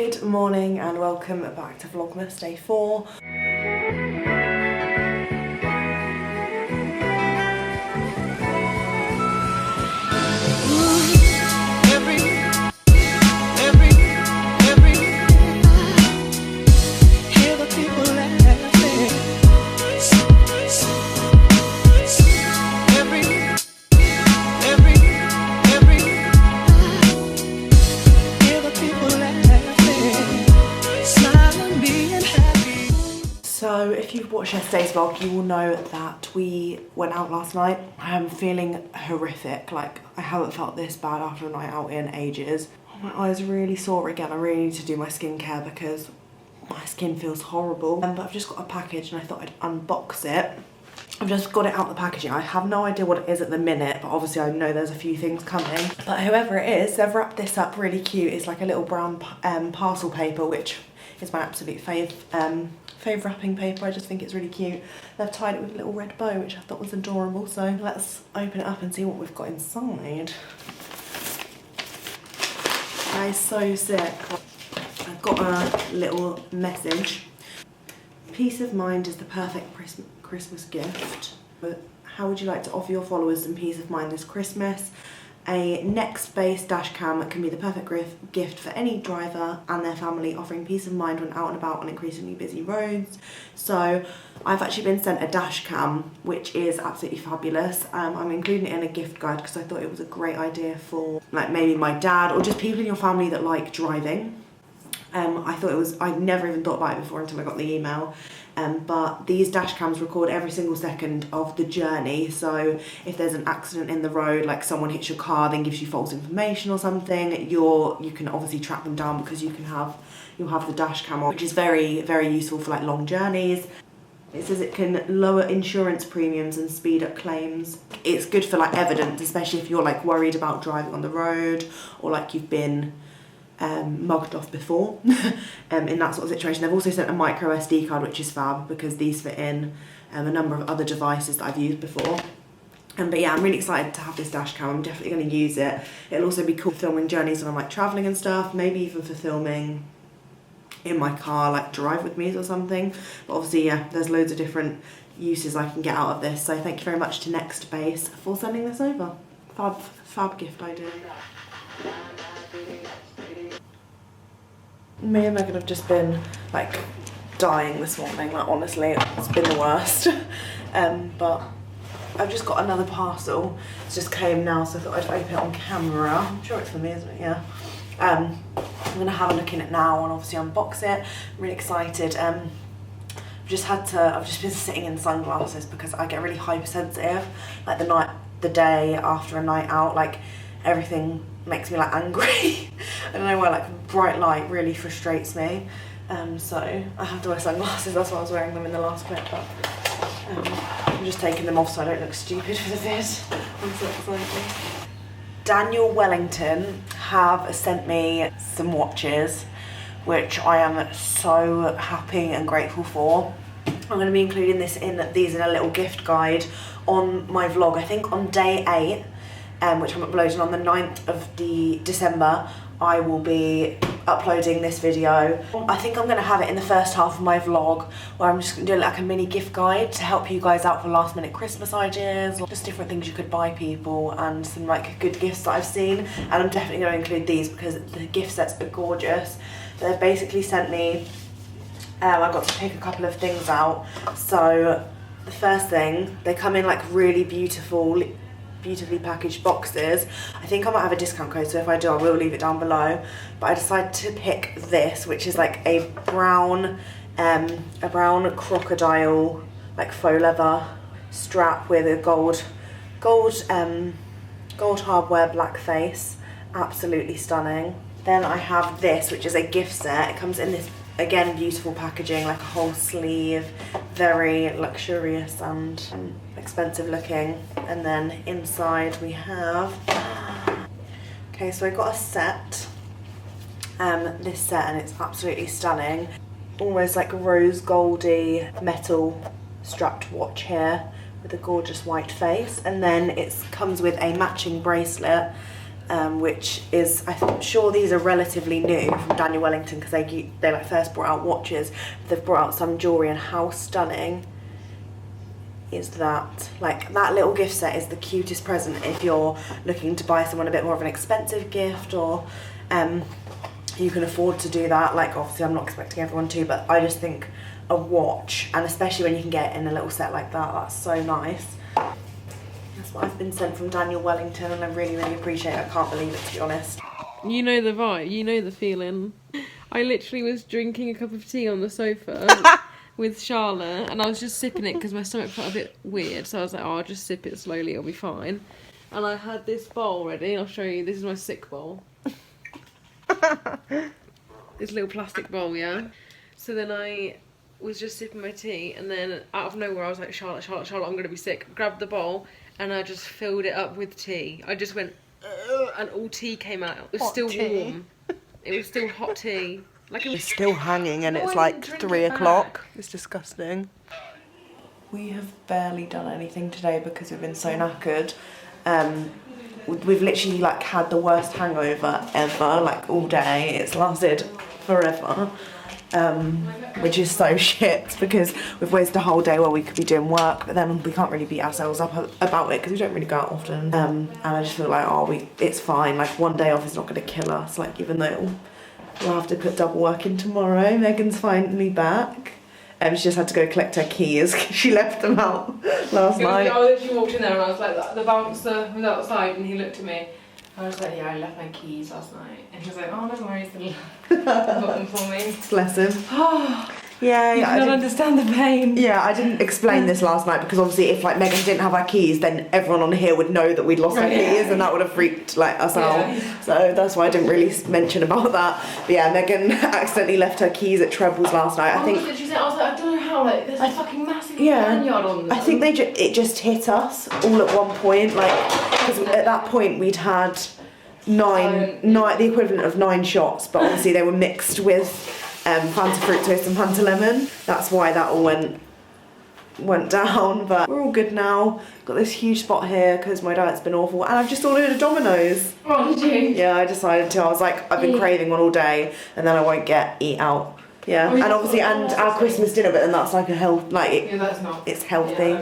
Good morning and welcome back to Vlogmas day 4. So if you've watched yesterday's vlog, you will know that we went out last night. I am feeling horrific, like I haven't felt this bad after a night out in ages. My eyes are really sore again. I really need to do my skincare because my skin feels horrible. But I've just got a package and I thought I'd unbox it. I've just got it out the packaging. I have no idea what it is at the minute, but obviously I know there's a few things coming. But whoever it is, they've wrapped this up really cute. It's like a little brown parcel paper, which is my absolute fave wrapping paper. I just think it's really cute. They've tied it with a little red bow, which I thought was adorable. So let's open it up and see what we've got inside. I'm so sick. I've got a little message. Peace of mind is the perfect Christmas gift. But how would you like to offer your followers some peace of mind this Christmas? A neck-based dash cam can be the perfect gift for any driver and their family, offering peace of mind when out and about on increasingly busy roads. So I've actually been sent a dash cam, which is absolutely fabulous. I'm including it in a gift guide because I thought it was a great idea for like maybe my dad or just people in your family that like driving. I'd never even thought about it before until I got the email. But these dash cams record every single second of the journey. So if there's an accident in the road, like someone hits your car, then gives you false information or something, you can obviously track them down because you'll have the dash cam on, which is very, very useful for like long journeys. It says it can lower insurance premiums and speed up claims. It's good for like evidence, especially if you're like worried about driving on the road or like you've been mugged off before in that sort of situation. They've also sent a micro SD card, which is fab because these fit in a number of other devices that I've used before. But yeah, I'm really excited to have this dash cam. I'm definitely going to use it. It'll also be cool for filming journeys when I'm like travelling and stuff, maybe even for filming in my car, like drive with me or something. But obviously, yeah, there's loads of different uses I can get out of this. So thank you very much to Nextbase for sending this over. Fab gift idea. Me and Megan have just been like dying this morning, like honestly it's been the worst. But I've just got another parcel. It just came now, so I thought I'd open it on camera. I'm sure it's for me, isn't it? Yeah. I'm gonna have a look in it now and obviously unbox it. I'm really excited. I've just been sitting in sunglasses because I get really hypersensitive. Like the day after a night out, like everything makes me like angry. I don't know why, like bright light really frustrates me. So I have to wear sunglasses. That's why I was wearing them in the last clip. But I'm just taking them off so I don't look stupid for the vid. I'm so excited. Daniel Wellington have sent me some watches, which I am so happy and grateful for. I'm going to be including these in a little gift guide on my vlog. I think on day 8. Which I'm uploading on the 9th of December, I will be uploading this video. I think I'm going to have it in the first half of my vlog where I'm just going to do like a mini gift guide to help you guys out for last minute Christmas ideas, just different things you could buy people and some like good gifts that I've seen. And I'm definitely going to include these because the gift sets are gorgeous. They've basically sent me, I got to pick a couple of things out. So the first thing, they come in like really beautifully packaged boxes. I think I might have a discount code, so if I do I will leave it down below. But I decided to pick this, which is like a brown crocodile like faux leather strap with a gold hardware black face. Absolutely stunning. Then I have this, which is a gift set. It comes in this again beautiful packaging, like a whole sleeve, very luxurious and expensive looking. And then inside we have, okay, so I got a set, this set, and it's absolutely stunning. Almost like a rose goldy metal strapped watch here with a gorgeous white face. And then it comes with a matching bracelet which is, I'm sure these are relatively new from Daniel Wellington because they like first brought out watches. They've brought out some jewellery, and how stunning is that? Like, that little gift set is the cutest present if you're looking to buy someone a bit more of an expensive gift, or you can afford to do that. Like, obviously I'm not expecting everyone to, but I just think a watch, and especially when you can get it in a little set like that, that's so nice. That's what I've been sent from Daniel Wellington, and I really, really appreciate it. I can't believe it, to be honest. You know the vibe, you know the feeling. I literally was drinking a cup of tea on the sofa with Charlotte, and I was just sipping it because my stomach felt a bit weird, so I was like, oh, I'll just sip it slowly, it'll be fine. And I had this bowl ready, I'll show you, this is my sick bowl. This little plastic bowl, yeah? So then I was just sipping my tea, and then out of nowhere I was like, Charlotte, Charlotte, Charlotte, I'm gonna be sick. Grabbed the bowl, and I just filled it up with tea. I just went, and all tea came out. It was hot still tea. Warm. It was still hot tea. Like it was still hanging, and it's like 3 o'clock. It's disgusting. We have barely done anything today because we've been so knackered. We've literally like had the worst hangover ever, like all day. It's lasted forever, which is so shit because we've wasted a whole day where we could be doing work, but then we can't really beat ourselves up about it because we don't really go out often. And I just feel like, it's fine. Like, one day off is not going to kill us. Like, even though we'll have to put double work in tomorrow. Megan's finally back. She just had to go collect her keys because she left them out last night. I literally walked in there and I was like, the bouncer was outside, and he looked at me. I was like, yeah, I left my keys last night. And he was like, oh, no worries, then got them for me. Bless him. Yeah, you don't understand the pain. Yeah, I didn't explain this last night because obviously if like Megan didn't have our keys, then everyone on here would know that we'd lost our keys, and that would have freaked like us out. So that's why I didn't really mention about that. But yeah, Megan accidentally left her keys at Treble's last night. I think. I was like, I don't know how. Like, there's a fucking massive lanyard on them. I think it just hit us all at one point. Like, because at that point we'd had the equivalent of 9 shots, but obviously they were mixed with Fanta Fruit Twist and Fanta Lemon. That's why that all went down, but we're all good now. Got this huge spot here because my diet's been awful, and I've just ordered a Domino's. Oh, did you? Yeah, I decided to. I was like, I've been craving one all day, and then I won't eat out. Yeah, and obviously, and our Christmas dinner, but then that's like a health, like, that's not. It's healthy.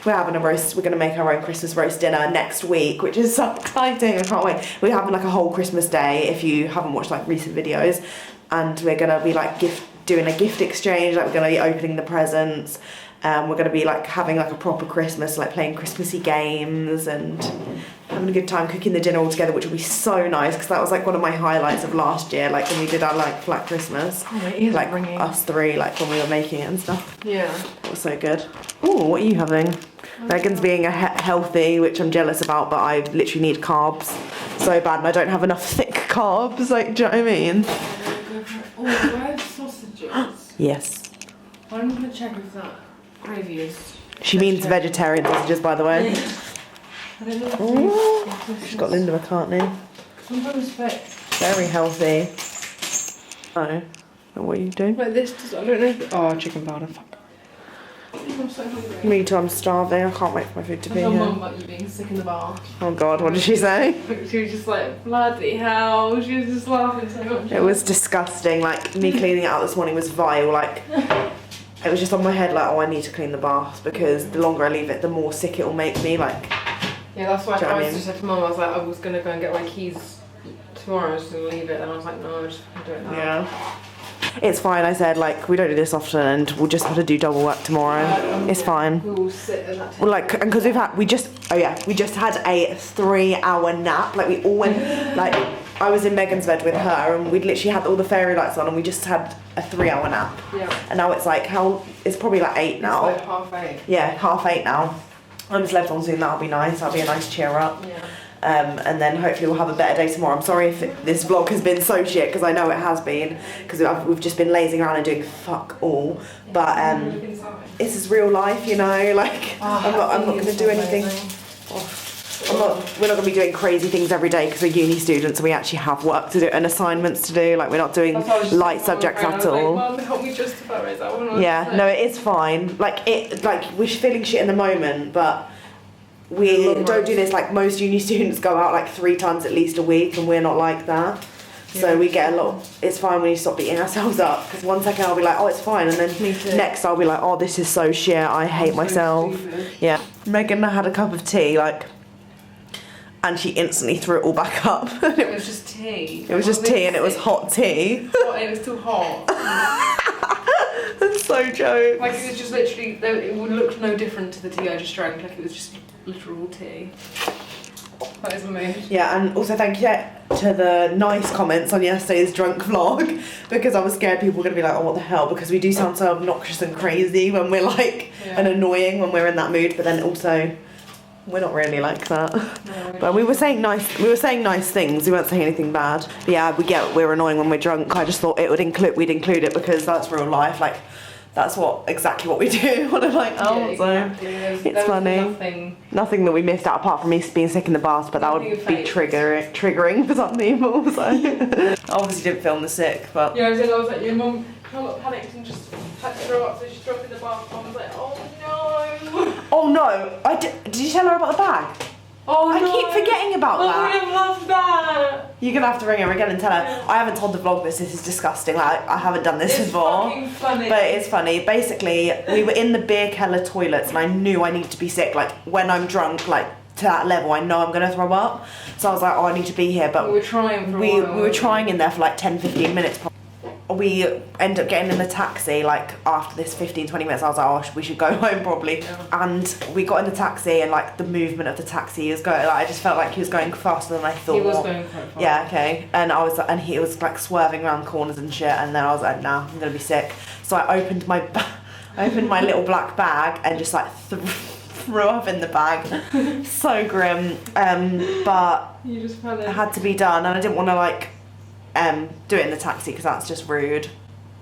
We're having a roast. We're going to make our own Christmas roast dinner next week, which is so exciting. I can't wait. We're having like a whole Christmas day, if you haven't watched like recent videos, and we're going to be like doing a gift exchange. Like, we're going to be opening the presents. We're going to be like having like a proper Christmas, like playing Christmassy games and having a good time cooking the dinner all together, which will be so nice because that was like one of my highlights of last year, like when we did our like flat Christmas. Oh, it is like ringing. Us three, like when we were making it and stuff. Yeah. It was so good. Oh, what are you having? Megan's being healthy, which I'm jealous about, but I literally need carbs so bad, and I don't have enough thick carbs. Like, do you know what I mean? Oh, do I have sausages? Yes. I'm gonna check if that gravy is. She means vegetarian sausages, by the way. Yeah. I don't know. She's got Linda McCartney. Sometimes fit. Very healthy. Oh, what are you doing? Like this, I don't know if oh, chicken powder, fuck. I'm so hungry. Me too, I'm starving. I can't wait for my food to be here. I told Mum about you being sick in the bath. Oh God, what did she say? She was just like, bloody hell. She was just laughing so much. It was disgusting. Like, me cleaning it out this morning was vile. Like, it was just on my head like, oh, I need to clean the bath because the longer I leave it, the more sick it will make me. Like, yeah, that's why I just said to Mum, I was like, I was going to go and get my keys tomorrow, I was going to leave it, and I was like, no, I just do it now. Yeah. It's fine, I said, like, we don't do this often and we'll just have to do double work tomorrow. It's fine. We'll sit at that table. Well, like, and because we just had a 3-hour nap. Like, we all went, like, I was in Megan's bed with her and we'd literally had all the fairy lights on and we just had a 3-hour nap. Yeah. And now it's like, it's probably like 8 now. It's like 8:30. Yeah, 8:30 now. I'm just left on soon, that'll be nice. That'll be a nice cheer up. Yeah. And then hopefully we'll have a better day tomorrow. I'm sorry if this vlog has been so shit, because I know it has been, because we've just been lazing around and doing fuck all. But this is real life, you know. Like, I'm not going to do anything. We're not going to be doing crazy things every day because we're uni students and we actually have work to do and assignments to do. Like, we're not doing light subjects at all. Mum, help me justify myself. Yeah, no, it is fine. Like, we're feeling shit in the moment, but we don't do this, like most uni students go out like 3 times at least a week, and we're not like that. So we get a lot. It's fine when you stop beating ourselves up, because one second I'll be like, oh, it's fine, and then next I'll be like, oh, this is so shit, I hate myself. Yeah. Megan had a cup of tea, like, and she instantly threw it all back up. It was just tea. It was just tea, and it was hot tea. It was too hot. That's so joke. Like, it was just literally, it would look no different to the tea I just drank. Like, it was just literal tea. That is my mood. Yeah, and also thank you to the nice comments on yesterday's drunk vlog, because I was scared people were going to be like, oh, what the hell, because we do sound so obnoxious and crazy when we're like, and annoying when we're in that mood, but then also we're not really like that. No, but we were saying nice things, we weren't saying anything bad. But yeah, we're annoying when we're drunk. I just thought we'd include it because that's real life, like that's exactly what we do on a night out. Exactly. So it's funny. Nothing that we missed out apart from me being sick in the bath, but that would be triggering for some people. So I obviously didn't film the sick, but yeah, I was like, your mum panicked and just had to throw up, so she threw up in the bath. I was like, oh no. Oh no! Did you tell her about the bag? Oh I no. keep forgetting about that. I would have loved that. You're gonna have to ring her again and tell her. I haven't told the Vlogmas, this is disgusting. Like, I haven't done this before. It's fucking funny. But it's funny. Basically, we were in the beer cellar toilets, and I knew I need to be sick. Like, when I'm drunk, like to that level, I know I'm gonna throw up. So I was like, oh, I need to be here. But we were trying for a while. We were trying in there for like 10-15 minutes. We end up getting in the taxi, like after this 15-20 minutes I was like, oh, we should go home probably. Yeah. And we got in the taxi, and like the movement of the taxi is going, like I just felt like he was going faster than I thought. He was going quite fast. Yeah, okay. And he was like swerving around corners and shit, and then I was like, nah, I'm gonna be sick. So I opened my little black bag and just like threw up in the bag. So grim. But you just it had to be done, and I didn't want to like do it in the taxi because that's just rude.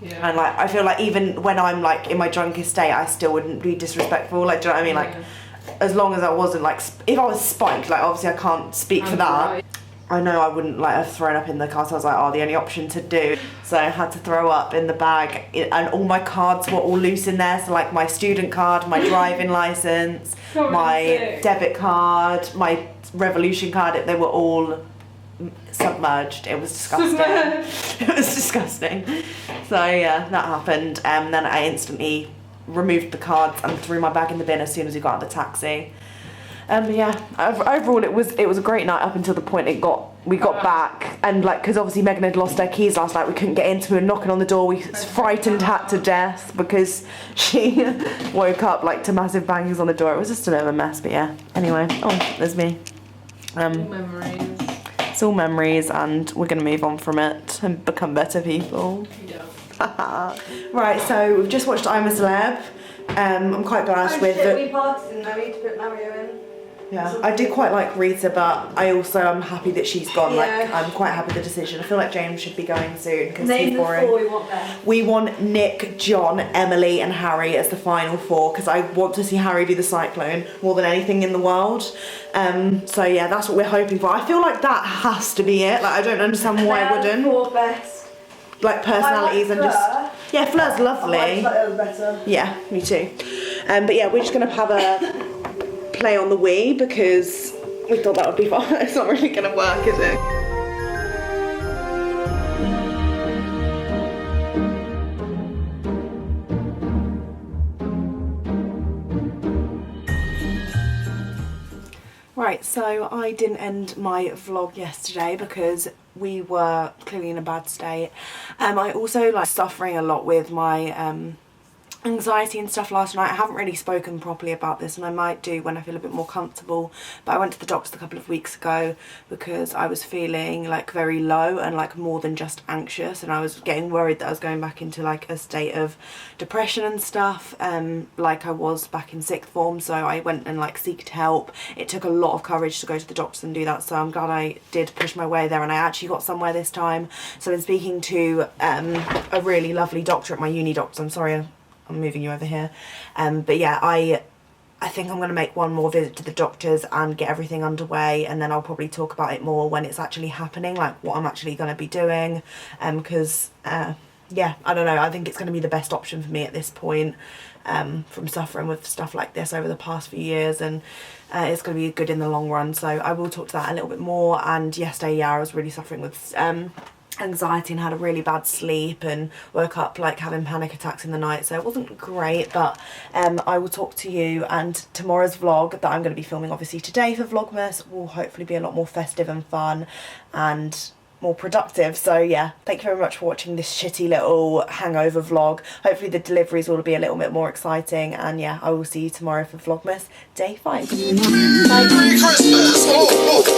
Yeah. And like I feel like even when I'm like in my drunkest state, I still wouldn't be disrespectful. Like, do you know what I mean? Like, as long as I wasn't like, if I was spiked, like obviously I can't speak for that. Right. I know I wouldn't like have thrown up in the car, so I was like, oh, the only option to do. So I had to throw up in the bag, and all my cards were all loose in there. So like my student card, my driving license, my debit card, my Revolution card, they were all submerged. It was disgusting. It was disgusting. So yeah, that happened. Then I instantly removed the cards and threw my bag in the bin as soon as we got out of the taxi. Yeah, overall it was a great night up until the point we got back, and like because obviously Megan had lost her keys last night, we couldn't get into. We were knocking on the door, we frightened her to death because she woke up like to massive bangings on the door. It was just a bit of a mess, but yeah. Anyway, oh, there's me. Memories. It's all memories, and we're going to move on from it and become better people. Yeah. Right, so we've just watched I'm a Celeb. I'm quite glad with the... we parted and I need to put Mario in. Yeah, I do quite like Rita, but I also am happy that she's gone. Yeah. Like, I'm quite happy with the decision. I feel like James should be going soon because he's boring. Name the 4 we want there. We want Nick, John, Emily and Harry as the final 4 because I want to see Harry do the cyclone more than anything in the world. So yeah, that's what we're hoping for. I feel like that has to be it. Like, I don't understand why I wouldn't. 4 best. Like personalities and just... Yeah, Fleur's lovely. I like better. Yeah, me too. But yeah, we're just going to have a play on the Wii because we thought that would be fun. It's not really going to work, is it? Right, so I didn't end my vlog yesterday because we were clearly in a bad state. I also like suffering a lot with my anxiety and stuff last night. I haven't really spoken properly about this, and I might do when I feel a bit more comfortable, but I went to the doctor a couple of weeks ago because I was feeling like very low and like more than just anxious, and I was getting worried that I was going back into like a state of depression and stuff, like I was back in 6th form. So I went and like sought help. It took a lot of courage to go to the doctors and do that, so I'm glad I did push my way there, and I actually got somewhere this time. So I've been speaking to a really lovely doctor at my uni doctor. I'm sorry I'm moving you over here, but yeah, I think I'm going to make one more visit to the doctors and get everything underway, and then I'll probably talk about it more when it's actually happening, like what I'm actually going to be doing, because yeah, yeah, I don't know, I think it's going to be the best option for me at this point, from suffering with stuff like this over the past few years, and it's going to be good in the long run. So I will talk to that a little bit more. And yesterday, yeah, I was really suffering with anxiety and had a really bad sleep and woke up like having panic attacks in the night, so it wasn't great. But I will talk to you, and tomorrow's vlog that I'm going to be filming obviously today for Vlogmas will hopefully be a lot more festive and fun and more productive. So yeah, thank you very much for watching this shitty little hangover vlog. Hopefully the deliveries will be a little bit more exciting, and yeah, I will see you tomorrow for Vlogmas day 5. Bye.